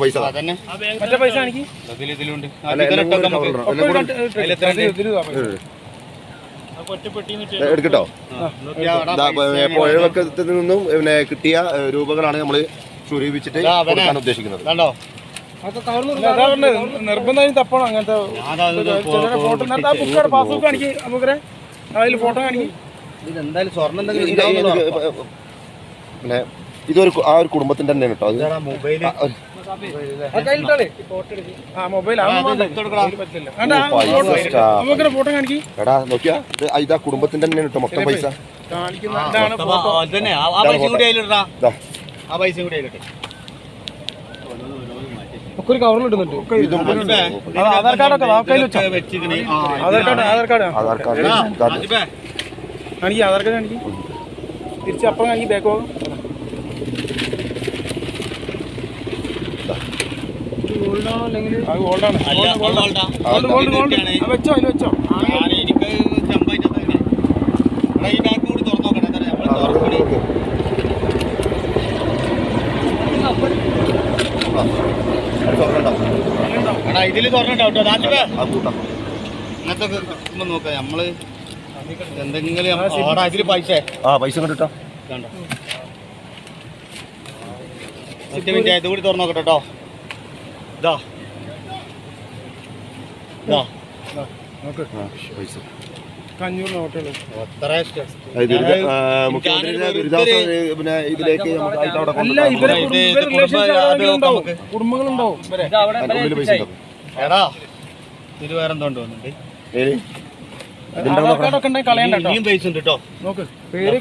പൈസ എടുക്കട്ടോ. പുഴവക്കത്തിൽ നിന്നും പിന്നെ കിട്ടിയ രൂപകളാണ് നമ്മൾ സ്വരൂപിച്ചിട്ട് കൊടുക്കാൻ ഉദ്ദേശിക്കുന്നത്. കണ്ടോ, നിർബന്ധമായും തപ്പണം അങ്ങനത്തെ പാസ്ബുക്ക് കാണിക്കും. നമുക്കേ അതിൽ ഫോട്ടോ കാണിക്കും. ഇതെന്തായാലും സ്വർണ്ണം പിന്നെ ഇതൊരു ആ ഒരു കുടുംബത്തിന്റെ തന്നെ കേട്ടോ. അത് ഫോട്ടോ കാണിക്കും. എടാ നോക്കിയാ ഇതാ കുടുംബത്തിന്റെ തന്നെ കേട്ടോ മൊത്തം പൈസ. ഒരു കവറിലിടുന്നുണ്ട്. ആധാർ കാർഡ് കാണിക്കും. ആധാർ കാർഡ് കാണിക്കും. തിരിച്ചപ്പുറം കാണിക്കും. ബാക്ക് പോകാം. ഗോൾഡാണ്. വെച്ചോ അതിൽ വെച്ചോ. ഇതില് തുറന്നിട്ടോ ഇങ്ങനത്തെ നോക്കാം നമ്മള് എന്തെങ്കിലും ഇതില് പൈസ പൈസ കണ്ടിട്ടോ. ഒറ്റ മിനിറ്റ് ഇത് കൂടി തുറന്നു നോക്കട്ടെ കേട്ടോ. ഇതാ പൈസ 500 നോട്ടുകൾ. കുടുംബങ്ങളുണ്ടാവും. എടാ ഇത് വേറെന്തോ തോന്നുന്നുണ്ട്. കളയണ്ട. പൈസ ഉണ്ട് കേട്ടോ. നോക്ക് പേര്